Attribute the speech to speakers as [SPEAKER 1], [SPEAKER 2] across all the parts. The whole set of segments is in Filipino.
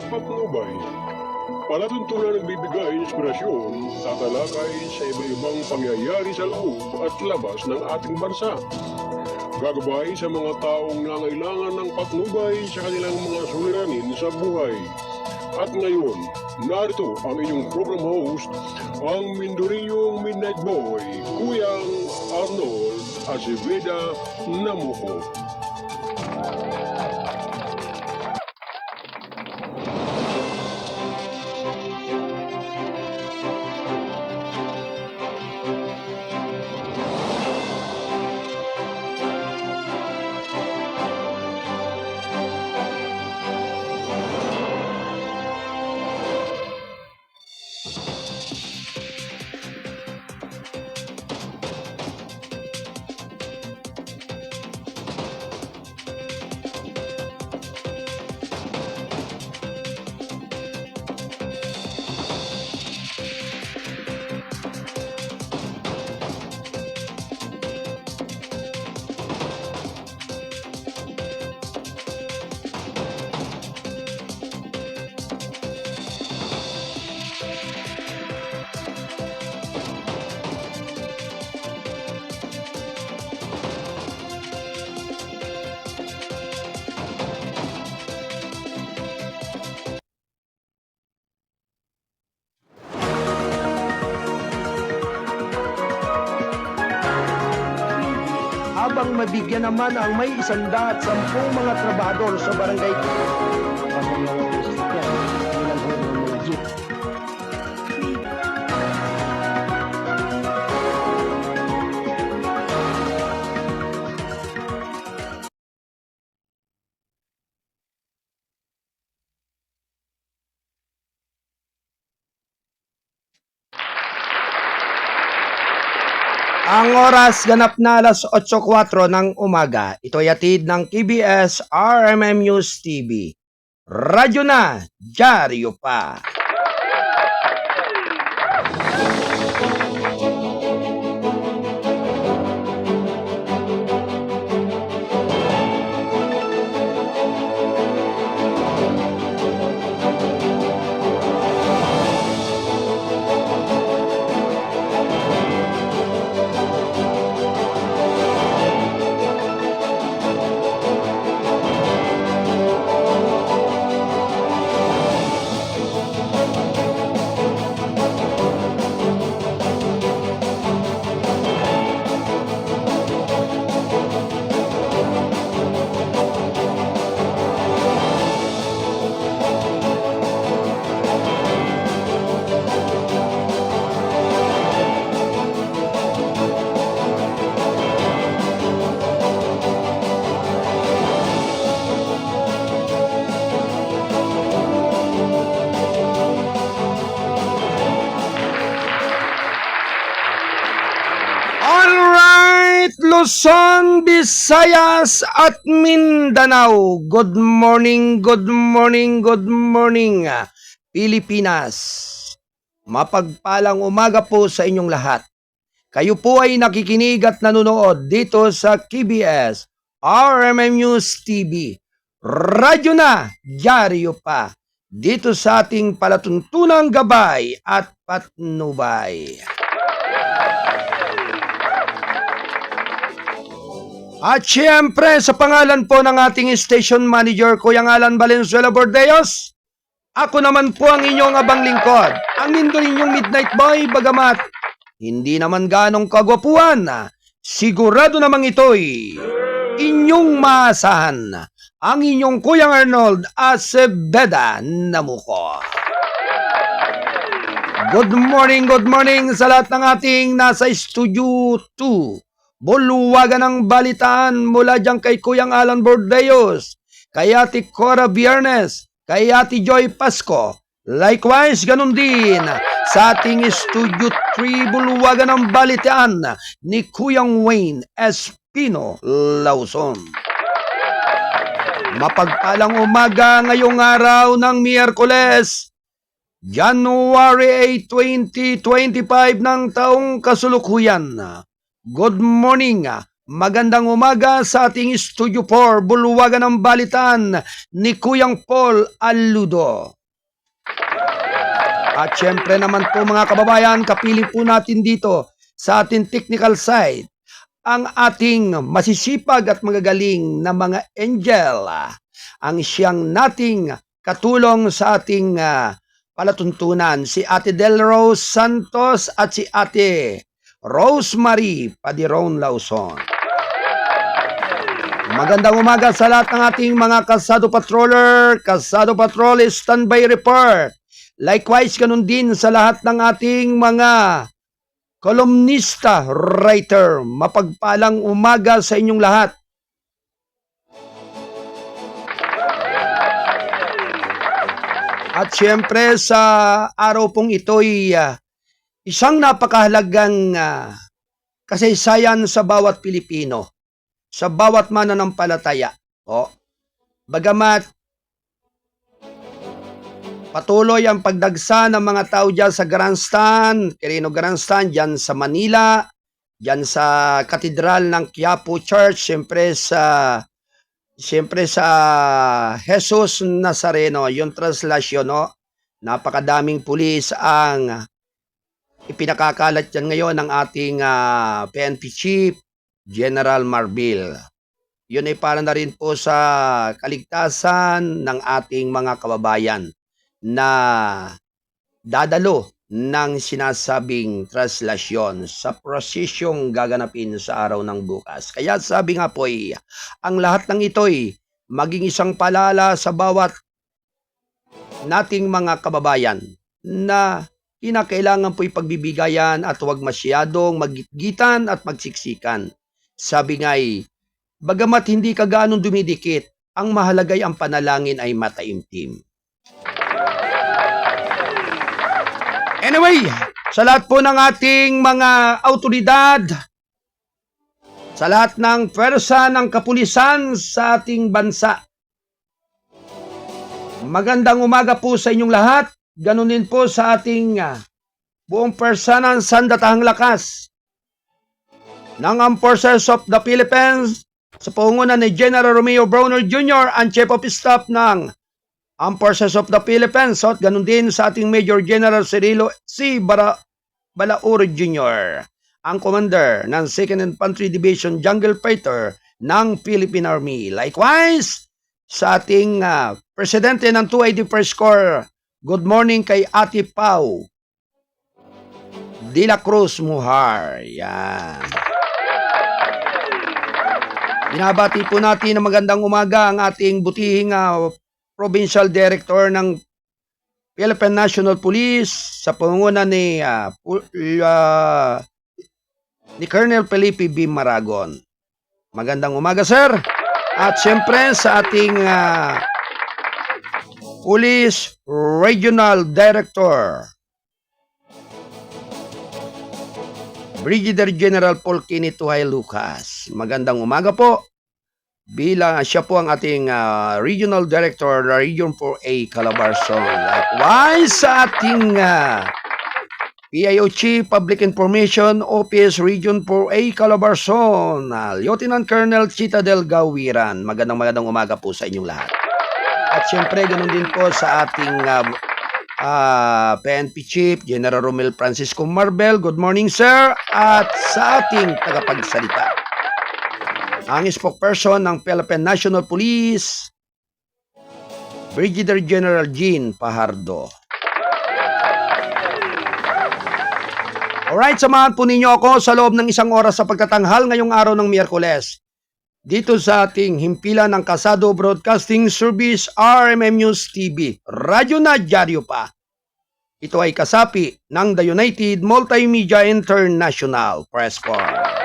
[SPEAKER 1] at patnubay. Palatuntunan nagbibigay inspirasyon, tatalakay sa iba-ibang pangyayari sa loob at labas ng ating bansa. Gagabay sa mga taong nangailangan ng patnubay sa kanilang mga suliranin sa buhay. At ngayon, narito ang inyong program host, ang Mindoriyong Midnight Boy, Kuyang Arnold Azeveda Namuko.
[SPEAKER 2] Habang mabigyan naman ang may 110 mga trabahador sa barangay. Ang oras ganap na alas 8:04 ng umaga. Ito'y hatid ng KBS RMM News TV. Radyo na, dyaryo pa. Luzon, Visayas at Mindanao. Good morning, good morning, good morning, Pilipinas. Mapagpalang umaga po sa inyong lahat. Kayo po ay nakikinig at nanonood dito sa KBS RMM News TV. Radyo na, dyaryo pa. Dito sa ating palatuntunang gabay at patnubay. At siyempre, sa pangalan po ng ating station manager, Kuya Alan Valenzuela Bordeos, ako naman po ang inyong abang lingkod, ang Mindoriyong Midnight Boy, bagamat hindi naman ganong kagwapuan, sigurado namang ito'y inyong maasahan, ang inyong Kuya Arnold Azeveda Namuko. Good morning sa lahat ng ating nasa Studio 2. Buluwagan ng balitaan mula dyan kay Kuyang Alan Bordeos, kay Ate Cora Viernes, kay Ate Joy Pasco. Likewise, ganun din sa ating Studio 3, buluwagan ng balitaan ni Kuyang Wayne Espino Lawson. Mapagpalang umaga ngayong araw ng Miyerkules, January 8, 2025 ng taong kasulukuyan. Good morning, Magandang umaga sa ating Studio 4, Bulwagan ng Balitan ni Kuyang Paul Aludo. At syempre naman po mga kababayan, kapiling po natin dito sa ating technical side ang ating masisipag at magagaling na mga angel. Ang siyang nating katulong sa ating palatuntunan, si Ate Del Rose Santos at si Ate Rosemary Padiron Lauson. Magandang umaga sa lahat ng ating mga Kasado Patroller, Kasado Patrol Standby Report. Likewise, ganun din sa lahat ng ating mga kolumnista, writer. Mapagpalang umaga sa inyong lahat. At syempre sa araw pong ito'y isang napakahalagang kasaysayan sa bawat Pilipino, sa bawat mananampalataya. Bagamat patuloy ang pagdagsa ng mga tao dyan sa Grandstand, Quirino Grandstand, dyan sa Manila, dyan sa Katedral ng Quiapo Church, siyempre sa Jesus Nazareno, yung translasyon, no? Napakadaming pulis ang ipinakakalat dyan ngayon ng ating PNP Chief, General Marbil. Yun ay para na rin po sa kaligtasan ng ating mga kababayan na dadalo ng sinasabing translasyon sa prosesyong gaganapin sa araw ng bukas. Kaya sabi nga po ang lahat ng ito'y maging isang palala sa bawat nating mga kababayan na kinakailangan po'y pagbibigayan at huwag masyadong magitgitan at magsiksikan. Sabi nga'y, bagamat hindi ka gaanong dumidikit, ang mahalagay ang panalangin ay mataimtim. Anyway, sa lahat po ng ating mga autoridad, sa lahat ng pwersa ng kapulisan sa ating bansa, magandang umaga po sa inyong lahat. Ganun din po sa ating buong pwersa ng sandatahang lakas ng Armed Forces of the Philippines sa pangunguna ni General Romeo Browner Jr. ang Chief of Staff ng Armed Forces of the Philippines, at ganun din sa ating Major General Cirilo C. Balaur Jr., ang Commander ng 2nd Infantry Division Jungle Fighter ng Philippine Army. Likewise, sa ating Presidente ng 281st Corps, good morning kay Ate Pau de la Cruz Muhar. Yan. Binabati po natin na magandang umaga ang ating butihing Provincial Director ng Philippine National Police sa pangunguna ni Colonel Felipe B. Maragon. Magandang umaga, sir. At siyempre sa ating Police Regional Director, Brigadier General Paul Kinituhay Lucas. Magandang umaga po. Bilang siya po ang ating Regional Director ng Region 4A Calabarzon. Likewise sa ating PIO Chief Public Information Office Region 4A Calabarzon, Lieutenant Colonel Citadel Gawiran. Magandang umaga po sa inyong lahat. At siyempre ganoon din po sa ating PNP Chief General Romel Francisco Marbel. Good morning, sir. At sa ating tagapagsalita, ang spokesperson ng Philippine National Police, Brigadier General Jean Pajardo. Alright, samahan po ninyo ako sa loob ng isang oras sa pagtatanghal ngayong araw ng Miyerkules. Dito sa ating himpilan ng Kasado Broadcasting Service, RMM News TV, radyo na dyaryo pa. Ito ay kasapi ng The United Multimedia International Press Corps.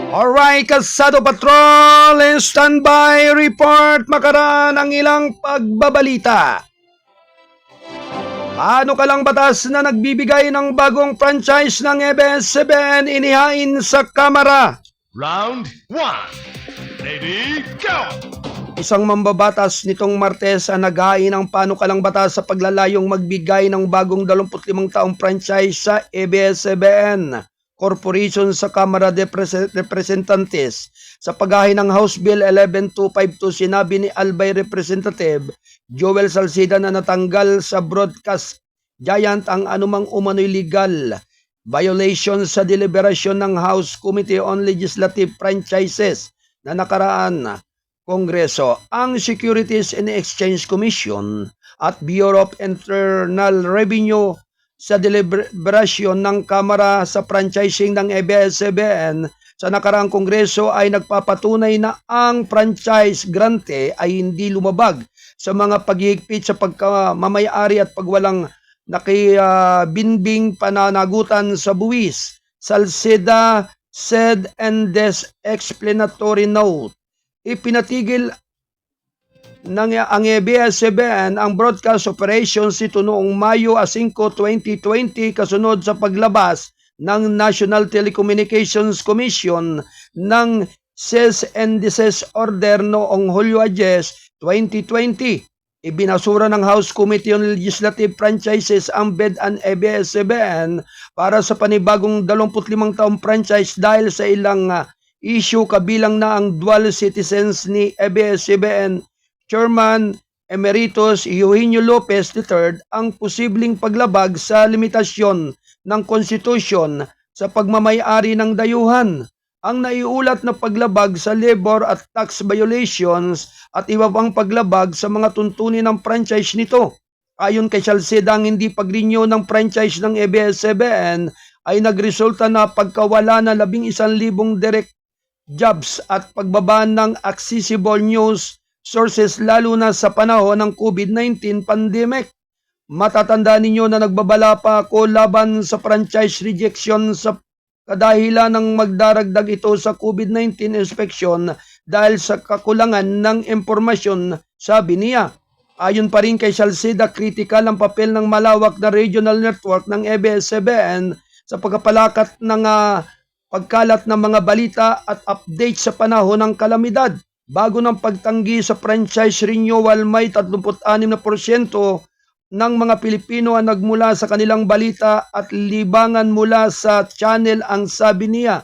[SPEAKER 2] Alright, Kasado Patrol, standby report, makaraan ang ilang pagbabalita. Paano kalang batas na nagbibigay ng bagong franchise ng ABS-CBN inihain sa Kamara?
[SPEAKER 3] Round 1. Ready, go!
[SPEAKER 2] Isang mambabatas nitong Martes ang naghain ng panukalang batas sa paglalayong magbigay ng bagong 25 taong franchise sa ABS-CBN Corporation sa Kamara de Representantes. Sa paghain ng House Bill 11252, sinabi ni Albay Representative Joel Salcida na natanggal sa broadcast giant ang anumang umano'y legal violation sa deliberasyon ng House Committee on Legislative Franchises na nakaraan Kongreso. Ang Securities and Exchange Commission at Bureau of Internal Revenue sa deliberasyon ng Kamara sa franchising ng ABS-CBN sa nakaraang Kongreso ay nagpapatunay na ang franchise grante ay hindi lumabag sa mga paghihigpit sa pagkamamay-ari at pagwalang nakibinbing pananagutan sa buwis. Salcida said in this explanatory note, ipinatigil ng ang ABS-CBN ang broadcast operations nito noong Mayo 5, 2020 kasunod sa paglabas ng National Telecommunications Commission ng cease and desist order noong Hulyo 10, 2020. Ibinasura ng House Committee on Legislative Franchises ang bid ang ABS-CBN para sa panibagong 25 taong franchise dahil sa ilang issue kabilang na ang dual citizens ni ABS-CBN Chairman Emeritus Eugenio Lopez III, ang posibleng paglabag sa limitasyon ng konstitusyon sa pagmamay-ari ng dayuhan, ang naiulat na paglabag sa labor at tax violations at iba pang paglabag sa mga tuntunin ng franchise nito. Ayon kay Salcida, ang hindi pag-renew ng franchise ng ABS-CBN ay nagresulta na pagkawala na 11,000 direct jobs at pagbaba ng accessible news sources lalo na sa panahon ng COVID-19 pandemic. Matatandaan ninyo na nagbabala pa ako laban sa franchise rejection sa kadahilan ng magdaragdag ito sa COVID-19 inspection dahil sa kakulangan ng impormasyon, sabi niya. Ayon pa rin kay Salcida, kritikal ang papel ng malawak na regional network ng ABS-CBN sa pagkapalakat ng pagkalat ng mga balita at update sa panahon ng kalamidad. Bago ng pagtanggi sa franchise renewal, may 36% ng mga Pilipino ang nagmula sa kanilang balita at libangan mula sa channel, ang sabi niya.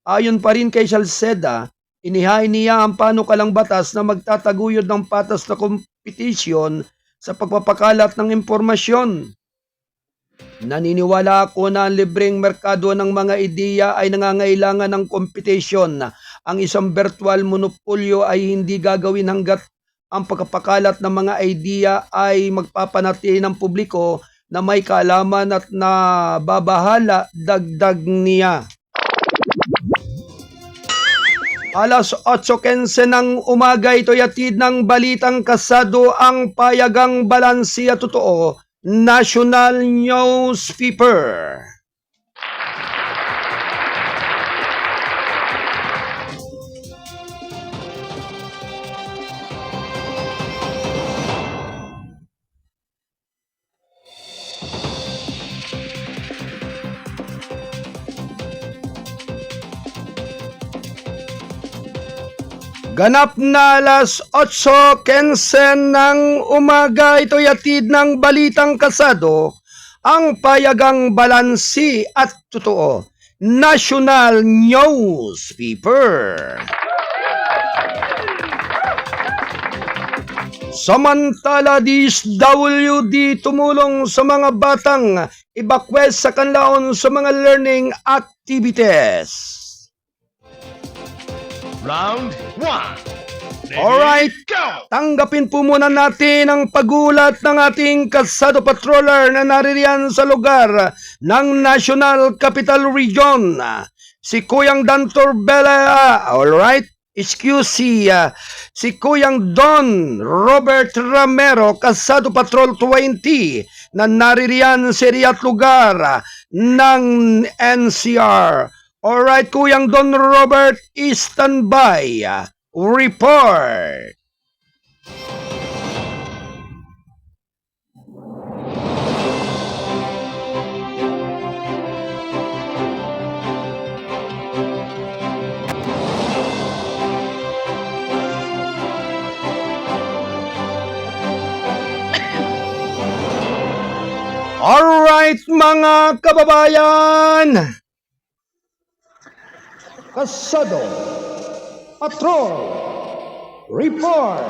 [SPEAKER 2] Ayon pa rin kay Salcida, inihain niya ang panukalang batas na magtataguyod ng patas na kompetisyon sa pagpapakalat ng impormasyon. Naniniwala ako na ang libreng merkado ng mga ideya ay nangangailangan ng kompetisyon. Ang isang virtual monopolyo ay hindi gagawin hanggat ang pagpapakalat ng mga idea ay magpapanatili ng publiko na may kaalaman at nababahala, dagdag niya. Alas 8:15 ng umaga, ito'y hatid ng balitang kasado ang payagang balansi at totoo. National Newspaper. Ganap na alas 8:15 ng umaga, ito'y hatid ng balitang kasado, ang payagang balansi at totoo. National Newspaper. Samantala, DSWD tumulong sa mga batang evacuate sa Canlaon sa mga learning activities.
[SPEAKER 3] Round 1.
[SPEAKER 2] Alright, tanggapin po muna natin ang pagulat ng ating kasado patroller na naririyan sa lugar ng National Capital Region. Si Kuyang Dan Torbella, alright, si Kuyang Don Robert Ramero, kasado Patrol 20, na naririyan sa area at lugar ng NCR. Alright, Kuyang Don Robert, standby. Report. Alright mga kababayan, Kasado Patrol Report.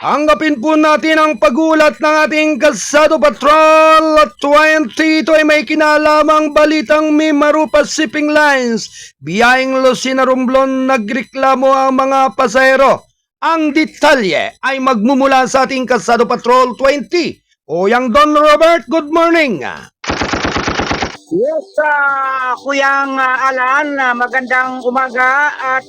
[SPEAKER 2] Tanggapin po natin ang pagulat ng ating Kasado Patrol 20. Ito ay may kinalamang balitang Mimarupa Shipping Lines. Biyaheng Lucena Romblon, nagreklamo ang mga pasahero. Ang detalye ay magmumula sa ating Kasado Patrol 20. Kuyang Don Robert, good morning.
[SPEAKER 3] Yes, Kuyang Alan, magandang umaga at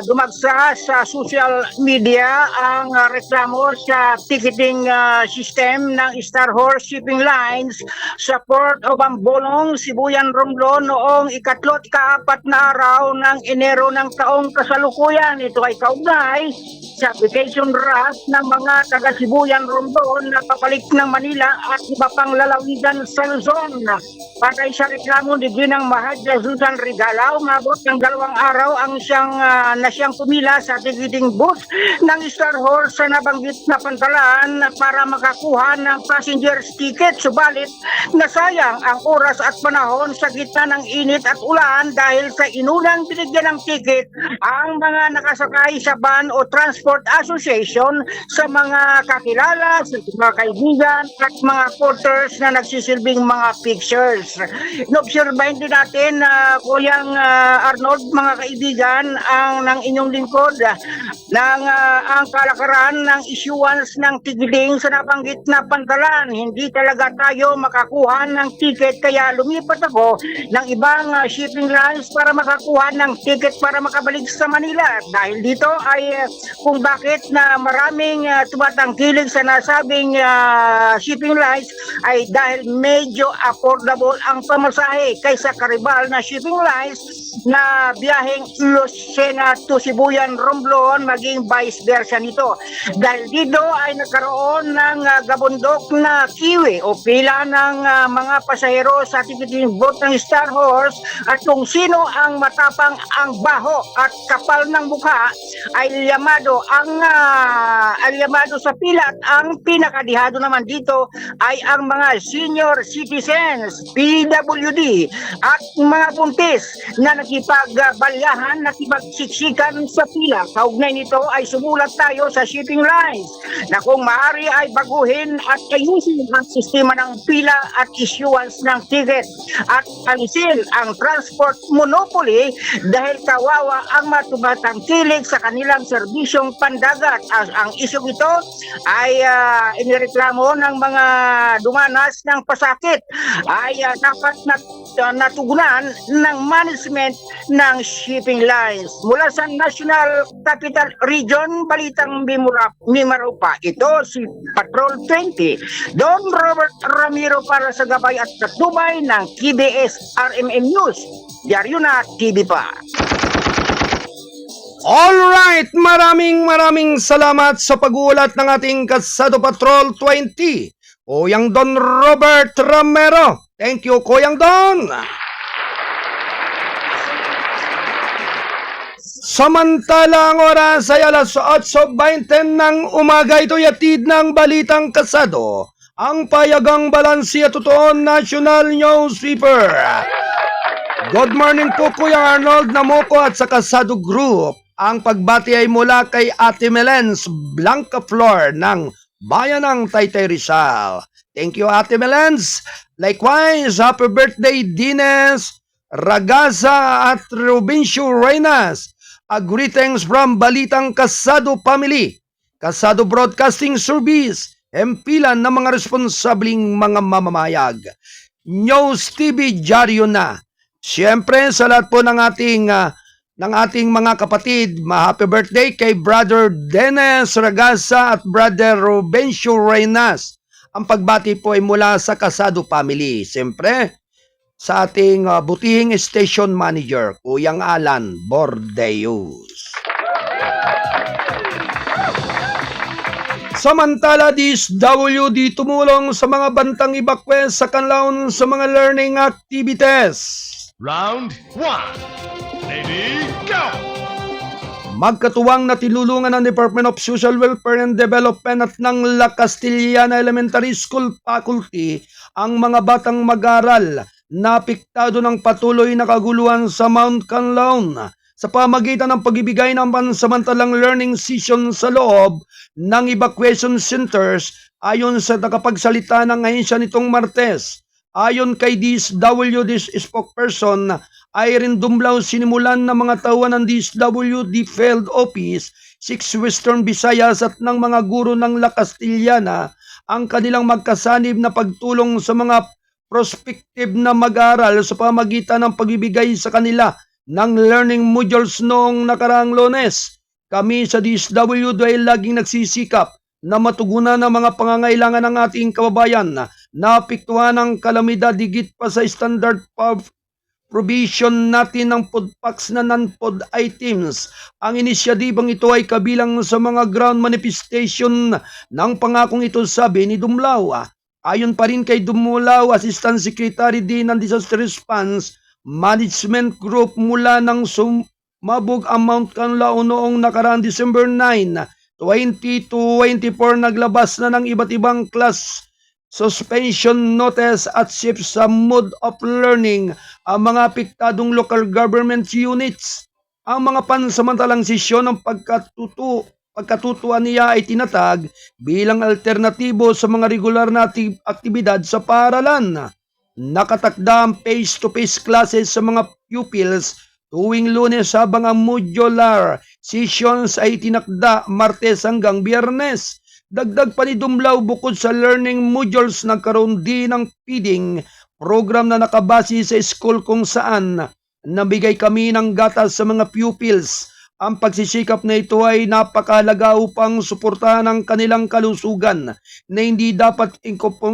[SPEAKER 3] dumagsa sa social media ang reklamo sa ticketing system ng Star Horse Shipping Lines sa Port of Ambolong, Sibuyan, Romblon noong ikatlot kaapat na araw ng Enero ng taong kasalukuyan. Ito ay kaugnay sa vacation rush ng mga taga Sibuyan, Romblon na papalik ng Manila at iba pang lalawigan sa Luzon. Patay sa reklamo ni Ginang Mahadja Susan Rigala, umabot ng 2 araw ang siyang pumila sa ticketing booth ng Star Horse sa nabanggit na pantalan para makakuha ng passenger's ticket. Subalit nasayang ang oras at panahon sa gitna ng init at ulan dahil sa inunang binigyan ng ticket ang mga nakasakay sa van o transport association sa mga kakilala, sa mga kaibigan at mga porters na nagsisilbing mga pictures. Inobserbahin din natin, Kuyang Arnold, mga kaibigan, ng inyong lingkod ang kalakaran ng issuance ng ticketing sa nabanggit na pantalan. Hindi talaga tayo makakuha ng ticket kaya lumipat ako ng ibang shipping lines para makakuha ng ticket para makabalik sa Manila. Dahil dito ay kung bakit na maraming tumatangkilik sa nasabing shipping lines ay dahil medyo affordable ang pamasahe kaysa karibal na shipping lines na biyaheng Lucena to Sibuyan, Romblon, maging vice versa nito. Dahil dito ay nagkaroon ng gabundok na kiwi o pila ng mga pasahero sa ticketing booth ng Star Horse at kung sino ang matapang, ang baho at kapal ng mukha ay liyamado sa pila at ang pinakadihado naman dito ay ang mga senior citizens, PWD at mga buntis na nakipagbalyahan, nakipagsiksikan sa pila. Kaugnay nito ay sumulat tayo sa shipping lines na kung maaari ay baguhin at ayusin ang sistema ng pila at issuance ng ticket at alisin ang transport monopoly dahil kawawa ang matumatangkilik sa kanilang serbisyong pandagat. Ang isyong ito ay inireklamo ng mga dumanas ng pasakit ay dapat natugunan ng management ng shipping lines. Mula sa National Capital Region, Balitang Mimarupa, ito si Patrol 20. Don Robert Ramiro para sa gabay at patnubay ng KBS RMN News. Diaryo na TV pa.
[SPEAKER 2] Alright, maraming salamat sa pag-uulat ng ating Kasado Patrol 20. Kuyang Don Robert Ramiro. Thank you, Kuyang Don. Samantala ang oras ay alas 8:20 ng umaga. Ito'y atid ng Balitang Kasado, ang payagang balansi at totoo national newspaper. Good morning po, Kuya Arnold Namoko at sa Kasado Group. Ang pagbati ay mula kay Ate Melens Blanca Flor ng Bayan ng Taytay Rizal. Thank you, Ate Melens. Likewise, happy birthday, Dines Ragaza at Robincio Reynas. Greetings from Balitang Kasado Family, Kasado Broadcasting Service, empilan ng mga responsabling mga mamamayag. News TV Diaryo na. Siyempre, sa lahat po ng ating mga kapatid, happy birthday kay Brother Dennis Ragasa at Brother Rubencio Reynas. Ang pagbati po ay mula sa Kasado Family. Siyempre, sa ating butihing station manager, Kuyang Alan Bordeus. Samantala, DSWD tumulong sa mga bantang ibakwe sa kanlaon sa mga learning activities.
[SPEAKER 4] Round 1. Ready, go!
[SPEAKER 2] magkatuwang na tinulungan ng Department of Social Welfare and Development at ng La Castillana Elementary School Faculty ang mga batang mag-aral na apektado ng patuloy na kaguluhan sa Mount Canlaon sa pamagitan ng pagbibigay ng pansamantalang learning session sa loob ng evacuation centers ayon sa nakapagsalita ng ahensya nitong Martes. Ayon kay DSWD spokesperson Irene Dumblao, sinimulan ng mga tauhan ng DSWD Field Office 6 Western Visayas at ng mga guro ng La Castillana ang kanilang magkasanib na pagtulong sa mga prospective na mag-aaral sa pamagitan ng pagbibigay sa kanila ng learning modules noong nakaraang Lunes. Kami sa DSWD ay laging nagsisikap na matugunan ang mga pangangailangan ng ating kababayan na apektuhan ng kalamidad higit pa sa standard provision natin ng food packs na non-food items. Ang inisyatibang ito ay kabilang sa mga ground manifestation ng pangakong ito, sabi ni Dumblao. Ayon pa rin kay Dumblao, Assistant Secretary din ng Disaster Response Management Group, mula ng sumabog ang Mount Canlaon noong nakaraang December 9, 2024, naglabas na ng iba't ibang class suspension notice at shift sa mode of learning ang mga apektadong local government units. Ang mga pansamantalang sesyon ng pagkatutuan niya ay tinatag bilang alternatibo sa mga regular na aktibidad sa paaralan. Nakatakda ang face-to-face classes sa mga pupils tuwing Lunes habang ang modular sessions ay tinakda Martes hanggang Biyernes. Dagdag pa ni Dumblao, bukod sa learning modules, nagkaroon din ng feeding program na nakabase sa school kung saan nabigay kami ng gatas sa mga pupils. Ang pagsisikap na ito ay napakahalaga upang suportahan ang kanilang kalusugan na hindi dapat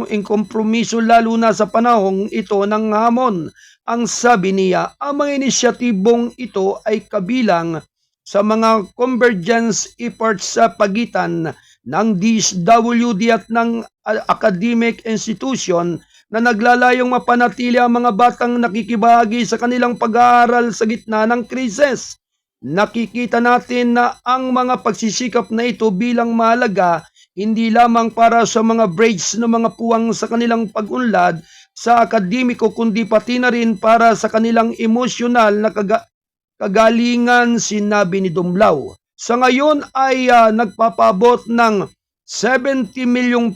[SPEAKER 2] inkompromiso lalo na sa panahong ito ng hamon. Ang sabi niya, ang mga inisyatibong ito ay kabilang sa mga convergence efforts sa pagitan ng DSWD at ng academic institution na naglalayong mapanatili ang mga batang nakikibahagi sa kanilang pag-aaral sa gitna ng krisis. Nakikita natin na ang mga pagsisikap na ito bilang mahalaga hindi lamang para sa mga braids ng mga puwang sa kanilang pag-unlad sa akademiko, kundi pati na rin para sa kanilang emosyonal na kagalingan, sinabi ni Dumblao. Sa ngayon ay nagpapabot ng 70 milyong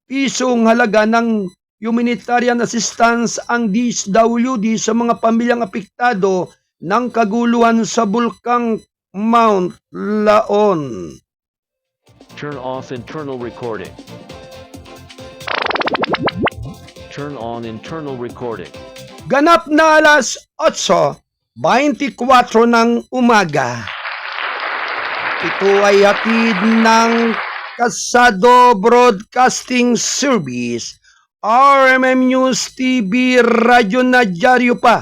[SPEAKER 2] pisong halaga ng humanitarian assistance ang DSWD sa mga pamilyang apektado ng kaguluhan sa bulkang Mount Laon.
[SPEAKER 4] Turn off internal recording. Turn on internal recording.
[SPEAKER 2] Ganap na alas 8:24 ng umaga. Ito ay hatid ng Kasado Broadcasting Service, RMM News TV, Radyo na Dyaryo pa.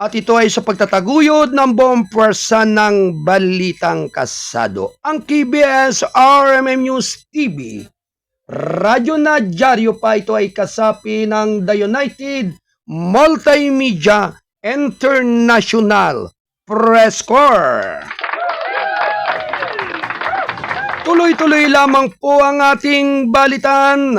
[SPEAKER 2] At ito ay sa pagtataguyod ng buong pwersa ng Balitang Kasado. Ang KBS RMM News TV, Radyo na Dyaryo pa, ito ay kasapi ng The United Multimedia International Press Corps. Tuloy-tuloy lamang po ang ating balitaan.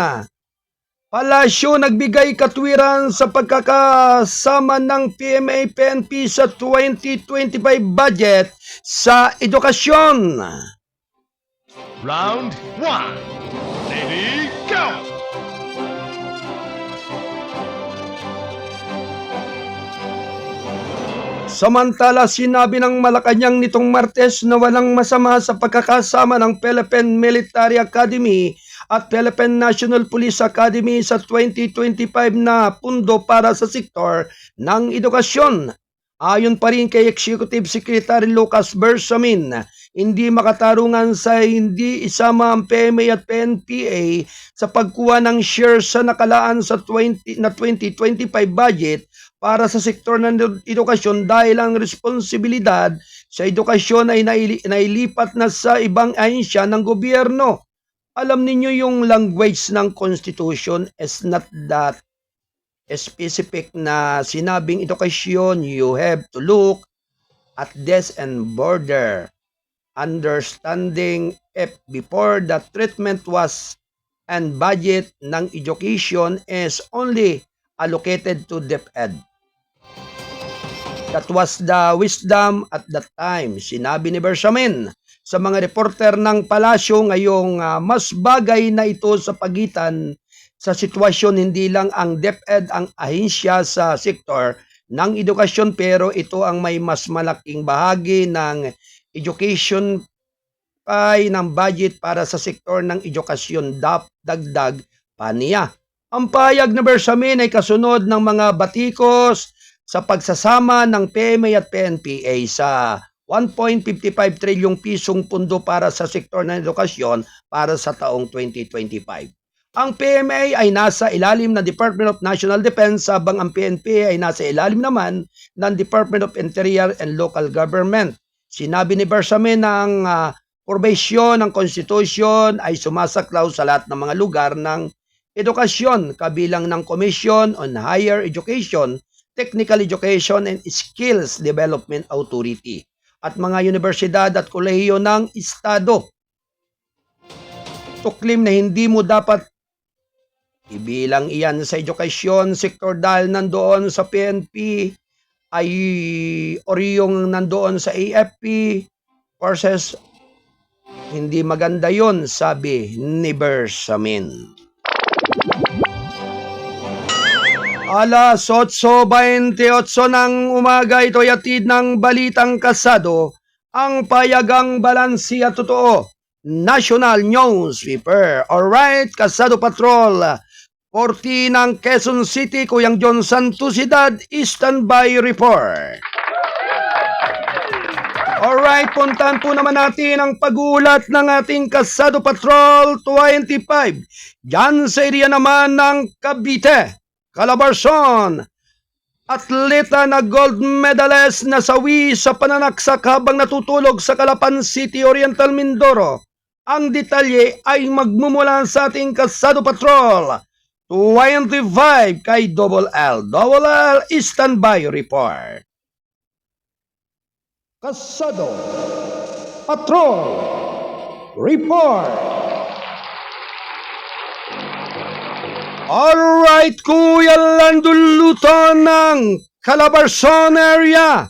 [SPEAKER 2] Palasyo nagbigay katwiran sa pagkakasama ng PMA-PNP sa 2025 budget sa edukasyon.
[SPEAKER 5] Round 1. Ready, go!
[SPEAKER 2] Samantala, sinabi ng Malacanang nitong Martes na walang masama sa pagkakasama ng Philippine Military Academy at Philippine National Police Academy sa 2025 na pundo para sa sektor ng edukasyon. Ayon pa rin kay Executive Secretary Lucas Bersamin, hindi makatarungan sa hindi isama ang PMA at PNPA sa pagkuha ng share sa nakalaan sa 2025 budget para sa sektor ng edukasyon dahil ang responsibilidad sa edukasyon ay nailipat na sa ibang ahensya ng gobyerno. Alam ninyo yung language ng Constitution is not that specific na sinabing edukasyon, you have to look at this and border understanding if before the treatment was and budget ng education is only allocated to DepEd. That was the wisdom at that time. Sinabi ni Bersamin sa mga reporter ng palasyo ngayong mas bagay na ito sa pagitan sa sitwasyon hindi lang ang DepEd ang ahensya sa sektor ng edukasyon pero ito ang may mas malaking bahagi ng education ay ng budget para sa sektor ng edukasyon dagdag pa niya. Ang payag na Bersamin ay kasunod ng mga batikos sa pagsasama ng PMA at PNPA sa 1.55 trilyong pisong pundo para sa sektor ng edukasyon para sa taong 2025. Ang PMA ay nasa ilalim ng Department of National Defense habang ang PNPA ay nasa ilalim naman ng Department of Interior and Local Government. Sinabi ni Bersamin na ang probasyon ng konstitusyon ay sumasaklaw sa lahat ng mga lugar ng edukasyon kabilang ng Commission on Higher Education, Technical Education and Skills Development Authority at mga universidad at kolehiyo ng Estado. Tuklim na hindi mo dapat ibilang iyan sa edukasyon sektor dahil nandoon sa PNP ay or yung nandoon sa AFP versus hindi maganda yon, sabi ni Bersamin. Alas 8:28 ng umaga, ito'y atid ng Balitang Kasado, ang payagang balansi at totoo. National Newspaper. Alright, Kasado Patrol. 40 ng Quezon City, Kuyang John Santusidad, standby report. Alright, puntahan po naman natin ang pagulat ng ating Kasado Patrol 25. Diyan sa area naman ng Cavite. Calabarzon, atleta na gold medalist na sawi sa pananaksak habang natutulog sa Calapan City, Oriental Mindoro. Ang detalye ay magmumula sa ating Kasado Patrol 25 kay Double L. Double L, standby report. Kasado Patrol report. Alright, Kuya Lando Luton ng Calabarzon area.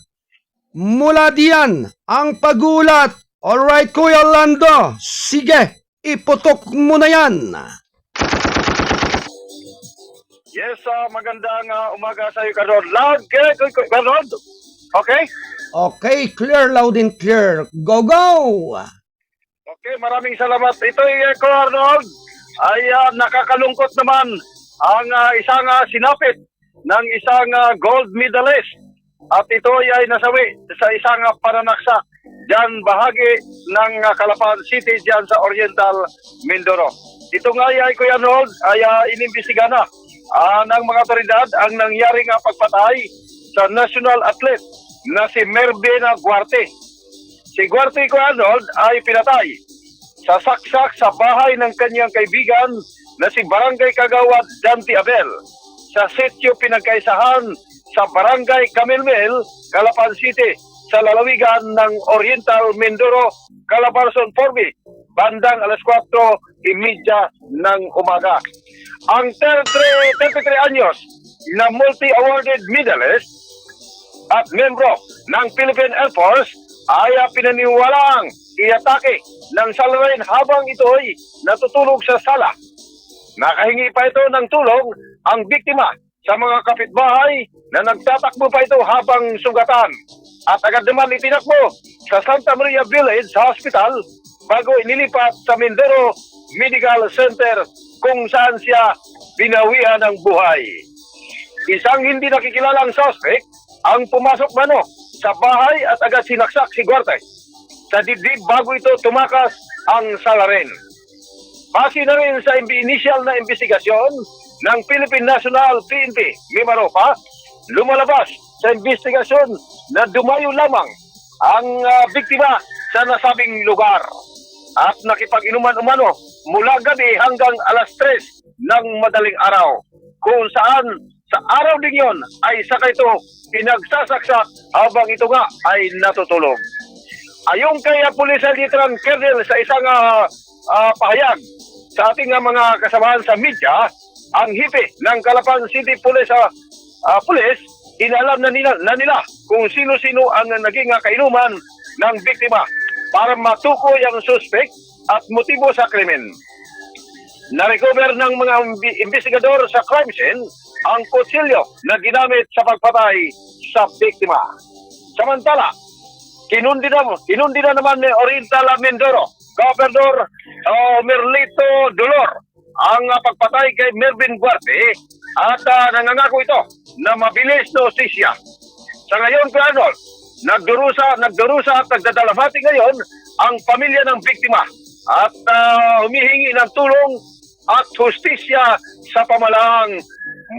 [SPEAKER 2] Mula diyan ang pagulat. Alright, Kuya Lando. Sige, iputok mo na yan.
[SPEAKER 6] Yes, magandang umaga sa iyo, Karod. Loud, Karod? Okay?
[SPEAKER 2] Okay, clear, loud and clear. Go, go!
[SPEAKER 6] Okay, maraming salamat. Ito ay Karod. Ay nakakalungkot naman ang isang sinapit ng isang gold medalist. At ito ay nasawi sa isang pananaksak dyan bahagi ng Calapan City dyan sa Oriental Mindoro. Ito nga ay Kuya Arnold ay inimbestiga na ng mga otoridad ang nangyaring pagpatay sa national athlete na si Mervin Guarte. Si Guarte, Kuya Arnold, ay pinatay sa saksak sa bahay ng kanyang kaibigan na si Barangay Kagawad Dante Abel sa sitio pinagkaisahan sa Barangay Camilmel, Calapan City sa lalawigan ng Oriental Mindoro, Calabarzon, Forbi, bandang alas 4:30 ng umaga. Ang 33 anyos na multi-awarded medalist at membro ng Philippine Air Force ay pinaniwalang iatake ng salarin habang ito'y natutulog sa sala. Nakahingi pa ito ng tulong ang biktima sa mga kapitbahay na nagtatakbo pa ito habang sugatan. At agad naman itinakbo sa Santa Maria Village Hospital bago inilipat sa Mindoro Medical Center kung saan siya binawian ng buhay. Isang hindi nakikilalang suspect ang pumasok mano sa bahay at agad sinaksak si Guarte sa dibdib bago ito tumakas ang salarin. Base na rin sa initial na investigasyon ng Philippine National PNP, Mimaropa, lumalabas sa investigasyon na dumayo lamang ang biktima sa nasabing lugar at nakipag-inuman umano mula gabi hanggang alas 3 ng madaling araw kung saan Sa araw ding yon ay saka ito pinagsasaksak habang ito nga ay natutulog. Ayon kay Police Lieutenant Colonel sa isang pahayag sa ating mga kasamahan sa media, ang hipi ng Calapan City Police Police, inalam na nila kung sino-sino ang naging kainuman ng biktima para matukoy ang suspect at motibo sa krimen. Na-recover ng mga investigador sa crime scene ang kutsilyo na ginamit sa pagpatay sa biktima. Samantala, kinundi na naman ni Oriental Mindoro, Governor Merlito Dolor, ang pagpatay kay Melvin Guarte at nangangako ito na mabilis na hustisya. Sa ngayon, Arnold, nagdurusa at nagdadalamhati ngayon ang pamilya ng biktima at humihingi ng tulong at hustisya sa pamahalaang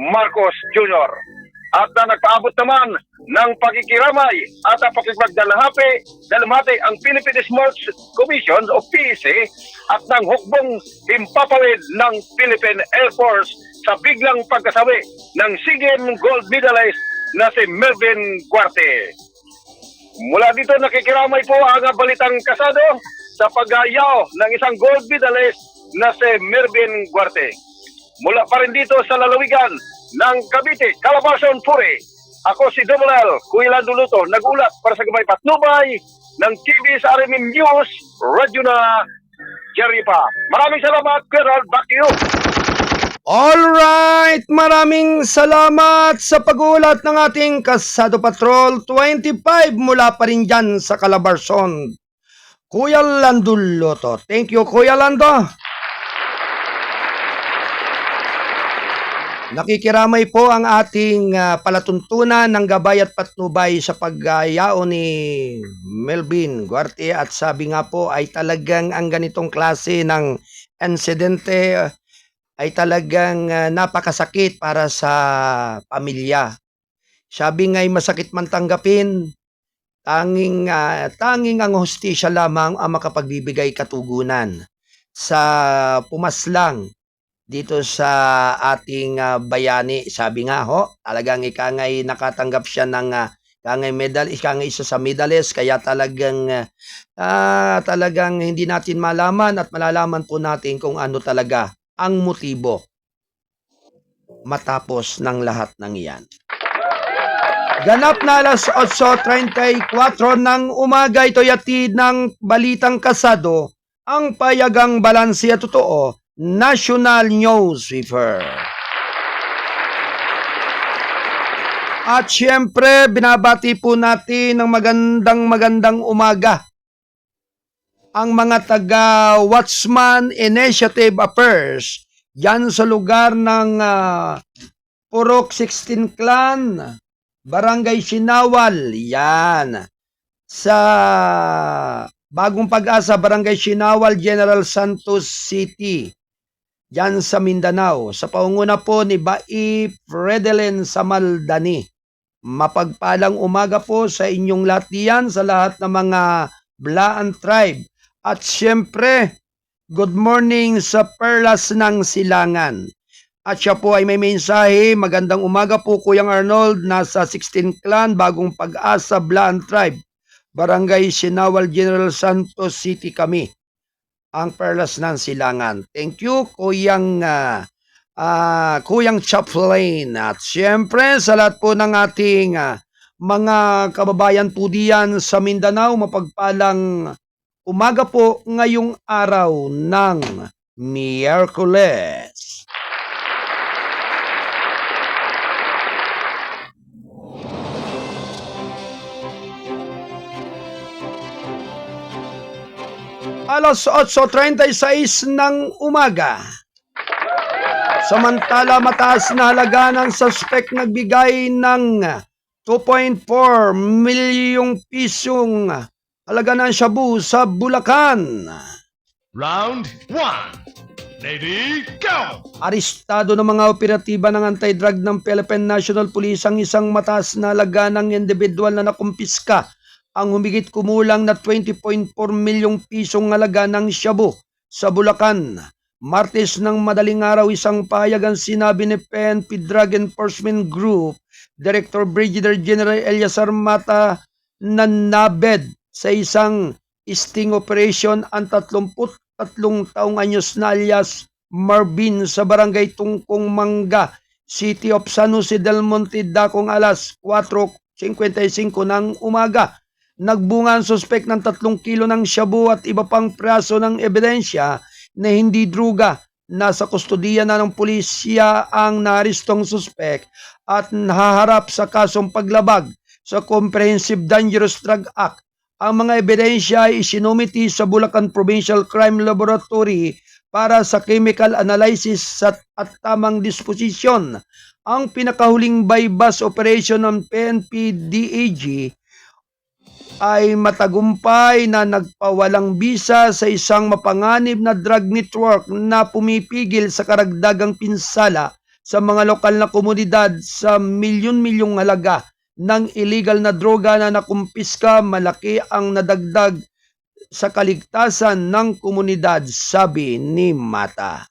[SPEAKER 6] Marcos Jr. At nagpaabot naman ng pakikiramay at pakikipagdalamhati ang Philippine Sports Commission o PEC at ng hukbong himpapawid ng Philippine Air Force sa biglang pagkasawi ng SEA gold medalist na si Melvin Guarte. Mula dito nakikiramay po ang balitang kasado sa pag-ayaw ng isang gold medalist na si Melvin Guarte. Mula pa rin dito sa lalawigan ng Cavite, Calabarzon, Puri. Ako si Double L, Kuya Lando Luto, nag-ulat para sa Gabay Patnubay ng TV sa RMM News, Radyo na Jerry pa. Maraming salamat, Kuya Rod, back to you.
[SPEAKER 2] Alright, maraming salamat sa pag-ulat ng ating Kasado Patrol 25 mula pa rin dyan sa Calabarzon. Kuya Lando Luto. Thank you, Kuya Lando. Nakikiramay po ang ating palatuntunan ng gabay at patnubay sa pagyao ni Melvin Guarte at sabi nga po ay talagang ang ganitong klase ng insidente ay talagang napakasakit para sa pamilya. Sabi nga'y masakit man tanggapin, tanging ang hustisya lamang ang makapagbibigay katugunan sa pumaslang dito sa ating bayani. Sabi nga ho, talagang ikangay nakatanggap siya ng ikangay isa sa medalist, kaya talagang hindi natin malaman at malalaman po natin kung ano talaga ang motibo matapos ng lahat ng iyan. Ganap na alas 8:34 ng umaga, ito'y atid ng Balitang Kasado, ang payagang balanse at totoo, National Newsweaver. At syempre, binabati po natin ng magandang umaga ang mga taga Watchman Initiative Affairs yan sa lugar ng Purok 16 Clan, Barangay Sinawal, yan. Sa Bagong Pag-asa, Barangay Sinawal, General Santos City, yan sa Mindanao. Sa paunguna po ni Bai Fredelin Samaldani. Mapagpalang umaga po sa inyong lahat diyan, sa lahat ng mga Blaan Tribe. At syempre, good morning sa Perlas ng Silangan. At siya po ay may mensahe, magandang umaga po Kuyang Arnold, nasa 16 Clan, Bagong Pag-asa, Blaan Tribe, Barangay Sinawal, General Santos City kami, ang Perlas ng Silangan. Thank you, Kuyang Chaplain. At syempre, sa lahat po ng ating mga kababayan po diyan sa Mindanao, mapagpalang umaga po ngayong araw ng Miyerkules. Alas 8:36 ng umaga. Samantala, mataas na halaga ng suspect nagbigay ng 2.4 milyong pisong halaga ng shabu sa Bulacan.
[SPEAKER 5] Round 1. Ready, go!
[SPEAKER 2] Arestado ng mga operatiba ng anti-drug ng Philippine National Police ang isang mataas na halaga ng individual na nakumpiska ang humigit kumulang na 20.4 milyong pisong halaga ng shabu sa Bulacan. Martes ng madaling araw, isang pahayagan sinabi ni PNP Drug Enforcement Group Director Brigadier General Eliasar Mata na nabed sa isang sting operation ang 33 taong anyos na alias Marvin sa barangay Tungkong Manga, City of San Jose del Monte, dakong alas 4:55 ng umaga. Nagbunga ang suspek ng 3 kilo ng shabu at iba pang praso ng ebidensya na hindi druga. Nasa kustodiya na ng pulisya ang naarestong suspek at nahaharap sa kasong paglabag sa Comprehensive Dangerous Drug Act. Ang mga ebidensya ay isinumiti sa Bulacan Provincial Crime Laboratory para sa chemical analysis at tamang disposisyon. Ang pinakahuling bypass operation ng PNP DAG ay matagumpay na nagpawalang bisa sa isang mapanganib na drug network na pumipigil sa karagdagang pinsala sa mga lokal na komunidad sa milyon-milyong halaga ng illegal na droga na nakumpiska. Malaki ang nadagdag sa kaligtasan ng komunidad, sabi ni Mata.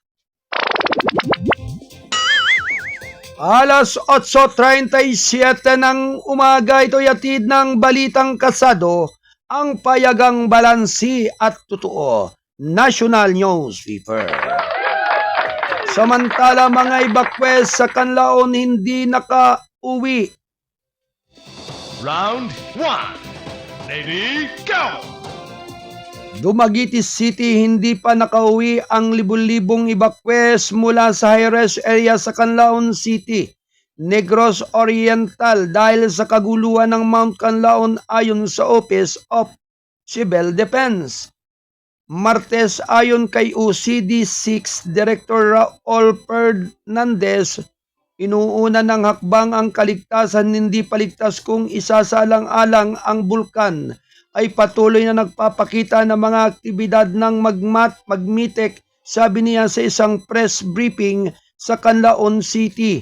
[SPEAKER 2] Alas 8:37 ng umaga, ito'y hatid ng Balitang Kasado, ang payagang balansi at totoo. National Newspaper. Samantala, mga evacuees sa Canlaon hindi nakauwi.
[SPEAKER 5] Round 1. Lady, go!
[SPEAKER 2] Dumaguete City, hindi pa nakauwi ang libon-libong evacuees mula sa high-risk area sa Canlaon City, Negros Oriental dahil sa kaguluhan ng Mount Canlaon ayon sa Office of Civil Defense. Martes, ayon kay OCD 6 Director Raul Fernandez, inuuna ng hakbang ang kaligtasan, hindi paligtas kung isasalang-alang ang bulkan ay patuloy na nagpapakita ng mga aktibidad ng magmitek, sabi niya sa isang press briefing sa Canlaon City.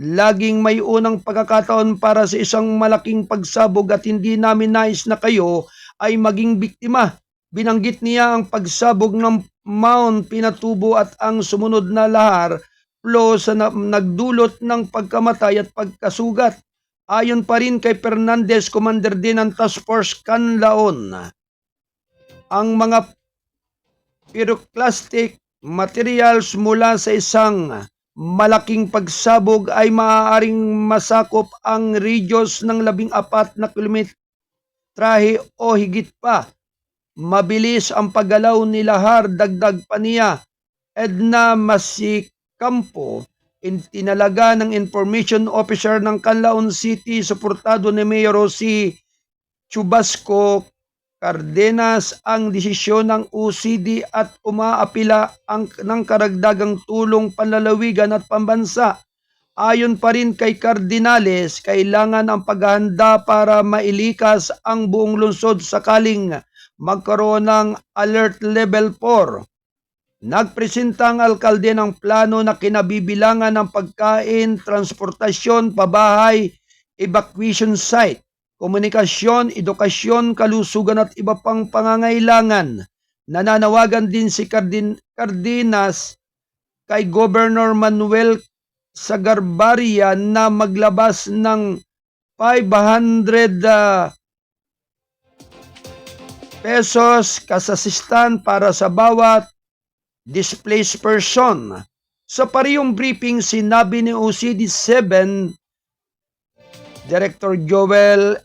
[SPEAKER 2] Laging may unang pagkakataon para sa isang malaking pagsabog at hindi namin nais na kayo ay maging biktima. Binanggit niya ang pagsabog ng Mount Pinatubo at ang sumunod na lahar flow sa nagdulot ng pagkamatay at pagkasugat. Ayon pa rin kay Fernandez, commander din ng Task Force Canlaon, ang mga pyroclastic materials mula sa isang malaking pagsabog ay maaaring masakop ang radius ng 14 na kilometrahe o higit pa. Mabilis ang paggalaw ni lahar, dagdag pa niya. Edna Masikampo, tinalaga ng information officer ng Canlaon City, suportado ni Mayor Rosie Chubasco Cardenas, ang desisyon ng OCD at umaapila ng karagdagang tulong panlalawigan at pambansa. Ayon pa rin kay Cardinales, kailangan ang paghahanda para mailikas ang buong lungsod sakaling magkaroon ng Alert Level 4. Nagpresenta ang alkalde ng plano na kinabibilangan ng pagkain, transportasyon, pabahay, evacuation site, komunikasyon, edukasyon, kalusugan at iba pang pangangailangan. Nananawagan din si Cardenas kay Governor Manuel Sagarbarria na maglabas ng 500 pesos kasasistan para sa bawat displaced person. Sa parehong briefing, sinabi ni OCD 7 Director Joel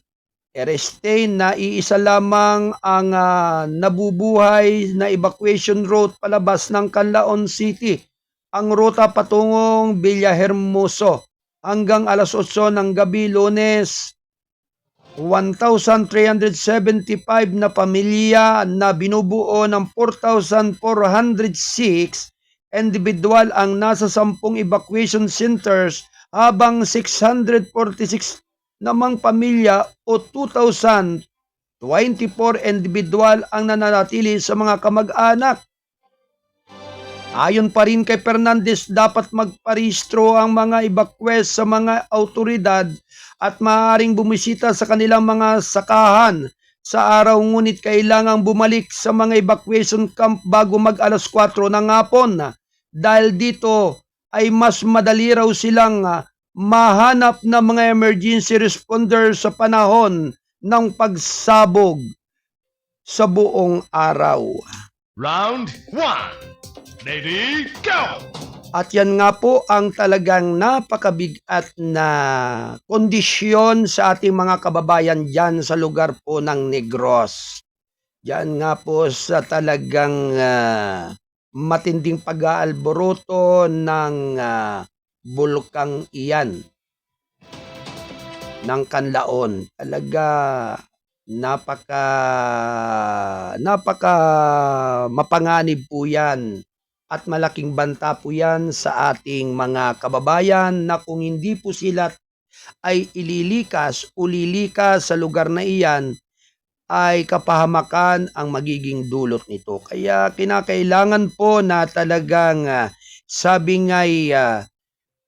[SPEAKER 2] Erestein na iisa lamang ang nabubuhay na evacuation route palabas ng Canlaon City, ang ruta patungong Villahermoso. Hanggang alas 8 ng gabi Lunes, 1,375 na pamilya na binubuo ng 4,406 individual ang nasa 10 evacuation centers, habang 646 namang pamilya o 2,024 individual ang nananatili sa mga kamag-anak. Ayon pa rin kay Fernandez, dapat magparehistro ang mga evacuees sa mga autoridad at maaaring bumisita sa kanilang mga sakahan sa araw, ngunit kailangang bumalik sa mga evacuation camp bago mag alas 4 ng hapon dahil dito ay mas madali raw silang mahanap na mga emergency responders sa panahon ng pagsabog sa buong araw.
[SPEAKER 5] Round 1. Ready, go!
[SPEAKER 2] At yan nga po ang talagang napakabigat na kondisyon sa ating mga kababayan dyan sa lugar po ng Negros. Yan nga po sa talagang matinding pag-aalboroto ng bulkang iyan ng Kanlaon. Talaga napaka mapanganib po yan. At malaking banta po yan sa ating mga kababayan na kung hindi po sila ay ililikas o lilikas sa lugar na iyan, ay kapahamakan ang magiging dulot nito. Kaya kinakailangan po na talagang sabi nga'y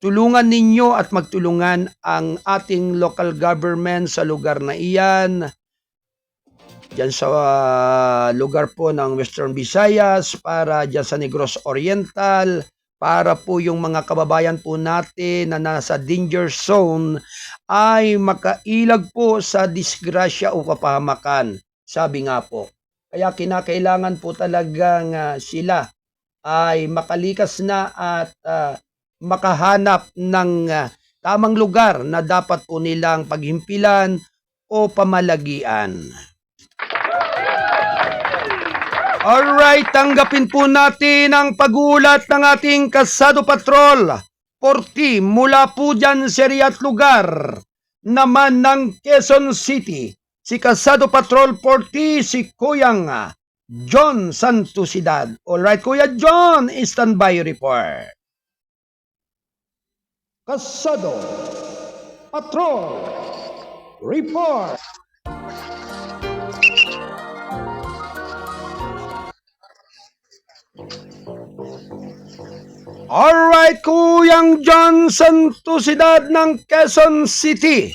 [SPEAKER 2] tulungan ninyo at magtulungan ang ating local government sa lugar na iyan. Diyan sa lugar po ng Western Visayas, para diyan sa Negros Oriental, para po yung mga kababayan po natin na nasa danger zone ay makailag po sa disgrasya o kapahamakan. Sabi nga po. Kaya kinakailangan po talagang sila ay makalikas na at makahanap ng tamang lugar na dapat po nilang paghimpilan o pamalagian. Alright, tanggapin po natin ang pagulat ng ating Kasado Patrol 40 mula po dyan sa Riat lugar naman ng Quezon City. Si Kasado Patrol 40, si Kuyang John Santosidad. Alright, Kuya John, standby report. Kasado Patrol report. Alright, Kuyang John Santosidad ng Quezon City.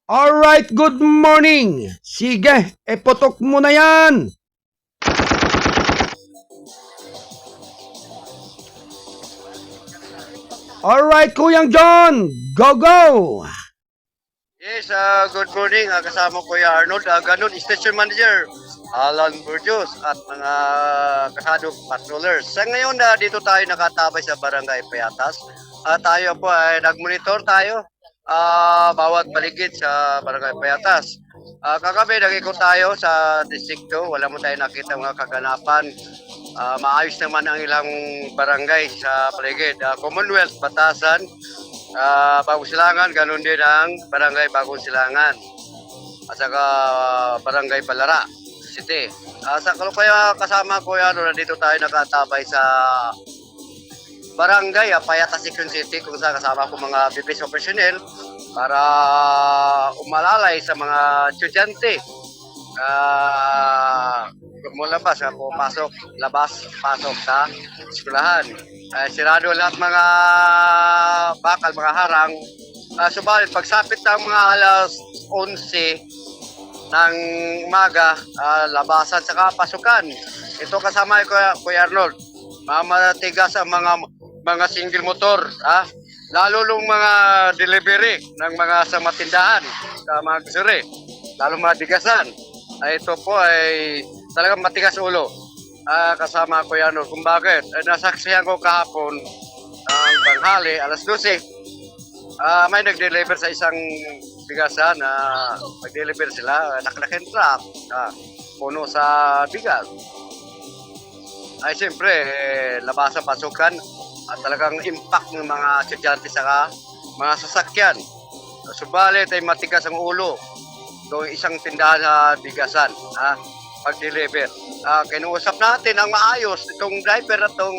[SPEAKER 2] Alright, good morning. Sige, putok mo na yan. Alright, Kuyang John, go go.
[SPEAKER 7] Yes, good morning. Kasama ko yung Arnold, ganun, Station Manager Alan Burgos at mga kasadong patrollers. Sa ngayon, dito tayo nakatabay sa Barangay Payatas. Tayo po ay nag-monitor tayo bawat paligid sa Barangay Payatas. Kagabi, nag-ikot tayo sa distrikto. Wala mo tayo nakita mga kaganapan. Maayos naman ang ilang barangay sa paligid. Commonwealth, Batasan, Bagong Silangan, ganun din ang Barangay Bagong Silangan. At saka Barangay Balara City. Sa kaya kasama ko yan, nandito tayo nakatabay sa Barangay Payatas Section City, kung saan kasama ko mga bibis personnel para umalalay sa mga estudyante. Lumabas, pasok, labas, pasok sa eskwelahan. Sirado lahat mga bakal, mga harang. Subalit, pagsapit ng mga alas 11 ng umaga, labasan sa pasukan. Ito kasama ko, Kuya Arnold. Mamatigas ang mga single motor, lalo yung mga delivery ng mga sa matindahan, sa mga grocery, lalo mga bigasan. Ito po ay talagang matigas ulo. Kasama ko yan. Kung bakit? Nasaksihan ko kahapon ang tanghali, alas 12. May nag-deliver sa isang bigasan. Nag-deliver sila, naklaking truck, puno sa bigas. Ay siyempre, labasan pasukan at talagang impact ng mga estudyante sa mga sasakyan. Subalit ay matigas ang ulo. Ito isang tindahan sa bigasan, pag-deliver. Kinuusap natin ang maayos itong driver at itong...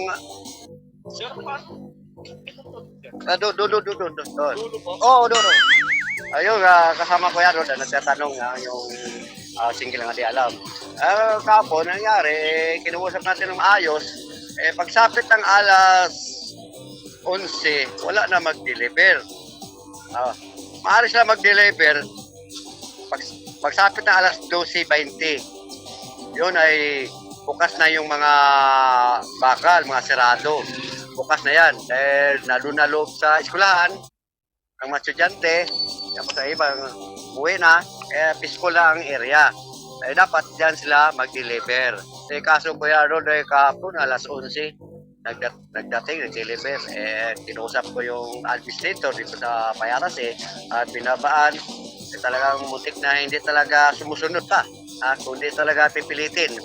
[SPEAKER 7] doon. Oo, doon. Ayun, kasama ko yan doon. Nagtatanong yung single nga di alam. Kapon, nangyari, kinuusap natin ng maayos. Pagsapit ng alas 11, wala na mag-deliver. Maaari sila mag-deliver pagsapit na alas 12:20, yun ay bukas na yung mga bakal, mga sirado. Bukas na yan dahil nandun na loob sa eskwelahan ang mga estudyante, tapos sa ibang uwi na, peaceful na ang area. Dapat dyan sila mag-deliver. Kaso Kuya Arnold, kahapon alas 11, nagdating, nag-deliver. Kinusap ko yung administrator dito sa Payatas at binabaan. Talagang muntik na hindi talaga sumusunod pa. Kundi talaga pipilitin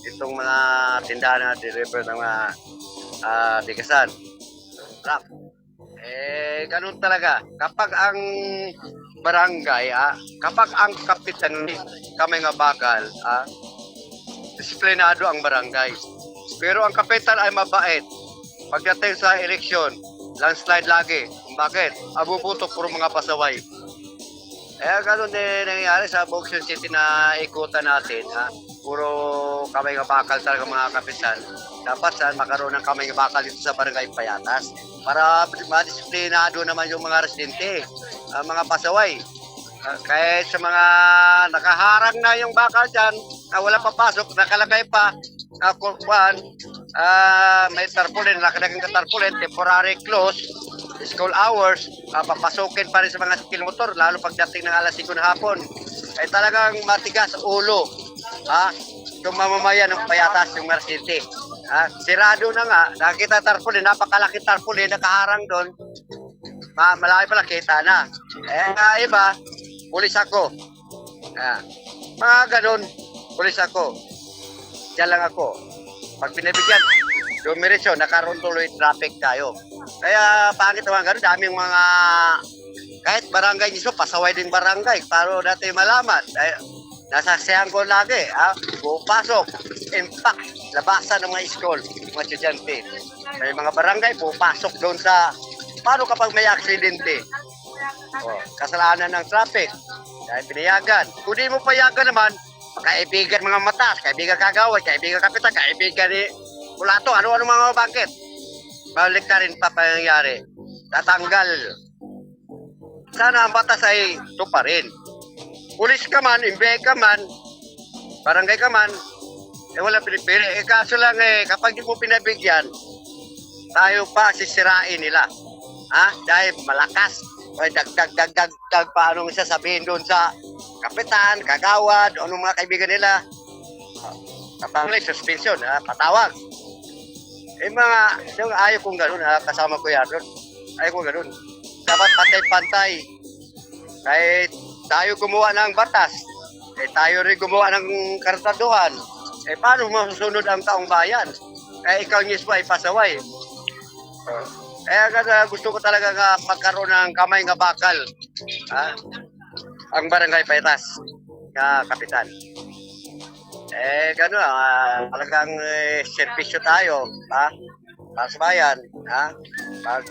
[SPEAKER 7] itong mga tindahan na deliver ng mga bigasan. Rap. Ganun talaga. Kapag ang barangay, kapag ang kapitan kami nga bakal, disiplinado ang barangay. Pero ang kapitan ay mabait. Pagdating sa eleksyon, landslide lagi. Bakit? Abubuto puro mga pasaway. Ganun din nangyayari sa Boxing City na ikutan natin. Puro kami nga bakal talaga mga kapitan. Dapat makaroon ng kami nga bakal dito sa barangay Payatas para madisiplinado naman yung mga residente, mga pasaway. Kahit sa mga nakaharang na yung bakal dyan, wala papasok, nakalagay pa, may tarpaulin, nakalagang tarpaulin, temporary close, school hours, papasukin pa rin sa mga skill motor, lalo pagdating ng alas 5 na hapon. Talagang matigas ulo. Yung mamamayan ng Payatas, yung residente. Sirado na nga, nakita tarpaulin, napakalaki tarpaulin, nakaharang doon. Malaki pala, kita na. Iba, pulis ako. Mga ganun, pulis ako. Diyan lang ako. Pag pinabigyan, dumiretso, nakaroon tuloy traffic tayo. Kaya pangit naman ganun, daming mga, kahit barangay mismo, pasaway din barangay, para natin malaman. Nasaksihan ko lagi, pupasok, impact, labasan ng mga school, mga estudyante. May mga barangay, pupasok doon sa, paano kapag may aksidente? Kasalanan ng traffic, dahil pinayagan. Kung di mo payagan naman, kaibigan mga matas, kaibigan kagawad, kaibigan kapitan, kaibigan ni Kulato, ano-ano mga bakit? Balik ka rin pa pangyayari. Tatanggal. Sana ang batas ay ito pa rin. Pulis ka man, imbihay ka man, barangay ka man, wala pinipili. Kaso lang kapag di mo pinabigyan, tayo pa sisirain nila. Dahil malakas. Dagdag pa anong sasabihin doon sa kapitan, kagawad, anong mga kaibigan nila. Kapag suspension, patawag. Yung ayaw kong ganun, kasama ko yan doon. Ayaw kong ganun. Dapat pantay-pantay. Kahit tayo gumawa ng batas, tayo rin gumawa ng kartaduhan. Paano masusunod ang taong bayan? Ikaw mismo ay pasaway. Kaya gusto ko talaga magkaroon ng kamay nga bakal. Ang barangay Payatas, kapitan. Gano'n, talagang servisyo tayo, para sa bayan.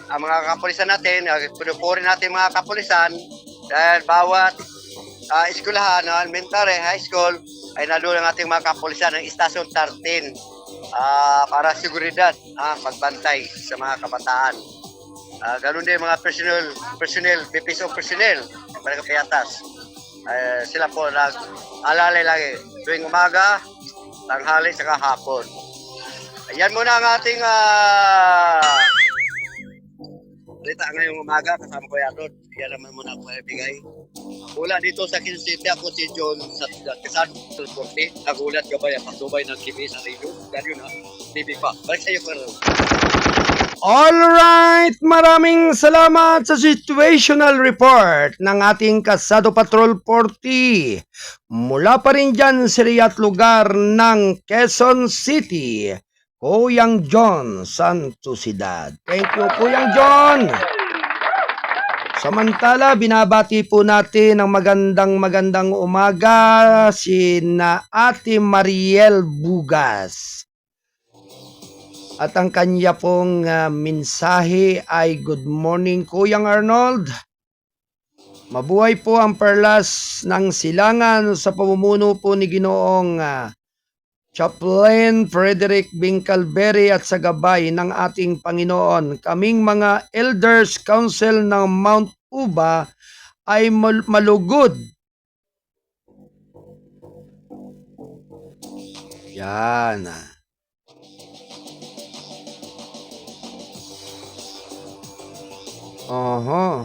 [SPEAKER 7] Ang mga kapulisan natin, pinupuri natin mga kapulisan, dahil bawat eskwelahan, elementary, high school, ay nandun ang ating mga kapulisan ng Istasyon 13 para seguridad, pagbantay sa mga kabataan. Ganun din mga personnel, BPSO personnel, Barangay Payatas. Sila po nag-alalay lagi tuwing umaga, tanghali, saka hapon. Ayan muna ang ating balita ngayong umaga, kasama ko yan doon. Yan naman muna ako ibigay. Mula dito sa Quezon City, ako si John sa Quezon Transporte. Nagulat ka ba yan? Pasubay ng TV sa radio. Ganyan TV pa. Balik sa iyo, Pero.
[SPEAKER 2] Alright, maraming salamat sa situational report ng ating Kasado Patrol 40. Mula pa rin dyan sa Riyadh lugar ng Quezon City, Kuyang John Santosidad. Thank you, Kuyang John. Samantala, binabati po natin ang magandang umaga si na Ate Mariel Bugas. At ang kanya pong mensahe ay, good morning, Kuyang Arnold. Mabuhay po ang perlas ng silangan sa pamumuno po ni Ginoong Chaplain Frederick Bincalberi at sa gabay ng ating Panginoon. Kaming mga Elders Council ng Mount Uba ay malugod Yan. Oho.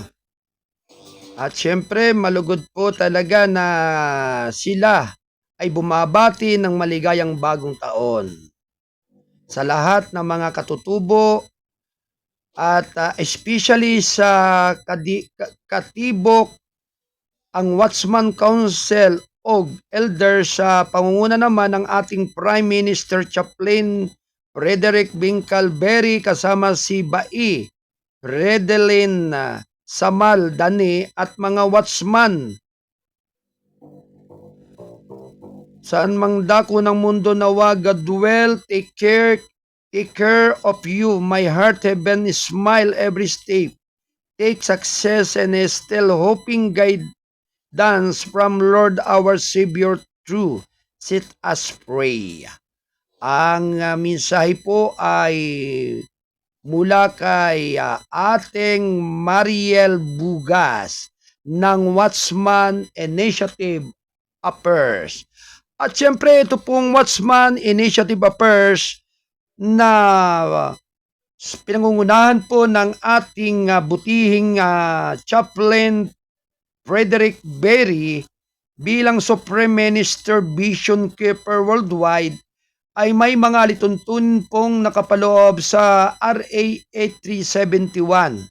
[SPEAKER 2] At syempre, malugod po talaga na sila ay bumabati ng maligayang bagong taon sa lahat ng mga katutubo at especially sa katibok ang Watchman Council o elder sa pangunguna naman ng ating Prime Minister Chaplain Frederick Bincalberry kasama si Bai Redelin Samal Dani at mga watchman saan mang dako ng mundo nawa. God well, take care of you. My heart heaven smile every step. Take success and is still hoping guidance from Lord our Savior true. Sit us pray. Ang mensahe po ay mula kay ating Mariel Bugas ng Watchman Initiative Affairs. At syempre ito pong Watchman Initiative Affairs na pinangungunahan po ng ating butihing Chaplain Frederick Berry bilang Supreme Minister Vision Keeper Worldwide ay may mga alituntunin pong nakapaloob sa RA 8371.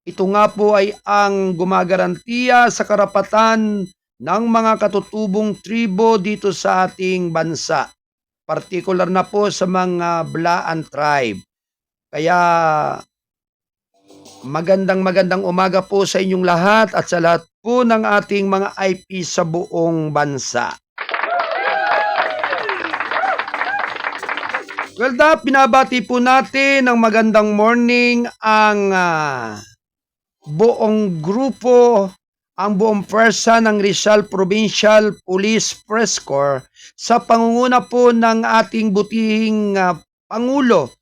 [SPEAKER 2] Ito nga po ay ang gumagarantiya sa karapatan ng mga katutubong tribo dito sa ating bansa. Partikular na po sa mga Blaan tribe. Kaya magandang umaga po sa inyong lahat at sa lahat po ng ating mga IP sa buong bansa. Well, pinabati po natin ng magandang morning ang buong grupo, ang buong pwersa ng Rizal Provincial Police Press Corps sa pangunguna po ng ating butihing Pangulo,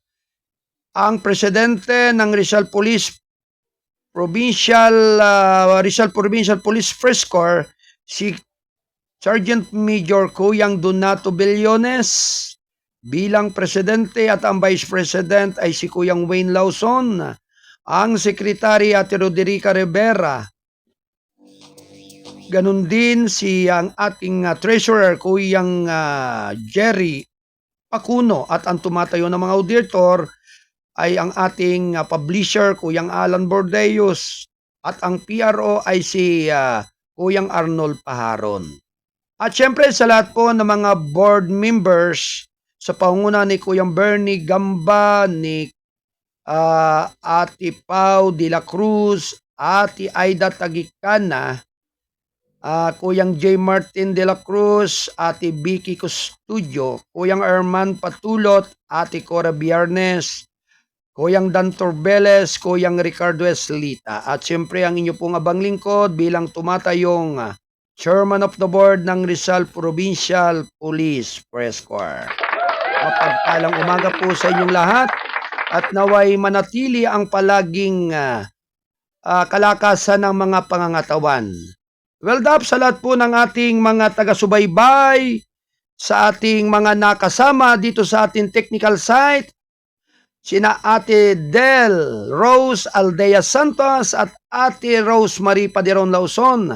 [SPEAKER 2] ang presidente ng Rizal Provincial Police Press Corps, si Sergeant Major Kuyang Donato Billones. Bilang presidente at ang vice president ay si Kuyang Wayne Lawson, ang secretary Ate Roderica Rivera. Ganun din si ang ating treasurer Kuyang Jerry Pacuno at ang tumatayo ng mga auditor ay ang ating publisher Kuyang Alan Bordeos at ang PRO ay si Kuyang Arnold Paharon. At syempre sa lahat po ng mga board members sa pangunguna ni Kuyang Bernie Gamba, ni Ate Pau de la Cruz, Ate Aida Tagikana, Kuyang J. Martin de la Cruz, Ate Vicky Custudio, Kuyang Herman Patulot, Ate Cora Biernes, Kuyang Dan Torbeles, Kuyang Ricardo Eslita. At siyempre ang inyo pong abang lingkod bilang tumatayong Chairman of the Board ng Rizal Provincial Police Press Corps. Mapagpalang umaga po sa inyong lahat at naway manatili ang palaging kalakasan ng mga pangangatawan. Well, sa lahat po ng ating mga taga-subaybay, sa ating mga nakasama dito sa ating technical site, sina Ate Del Rose Aldea Santos at Ate Rosemary Paderon Lawson.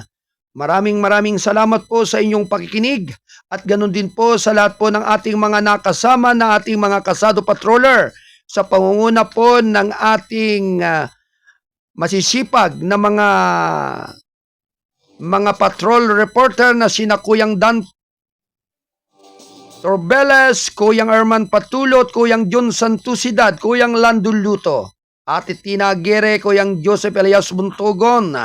[SPEAKER 2] Maraming salamat po sa inyong pakikinig at ganun din po sa lahat po ng ating mga nakasama na ating mga kasado patroller sa pangunguna po ng ating masisipag na mga patrol reporter na sina Kuyang Dan Torbeles, Kuyang Herman Patulot, Kuyang John Santusidad, Kuyang Landul Luto, Ate Tina Aguirre, Kuyang Joseph Elias Buntogon,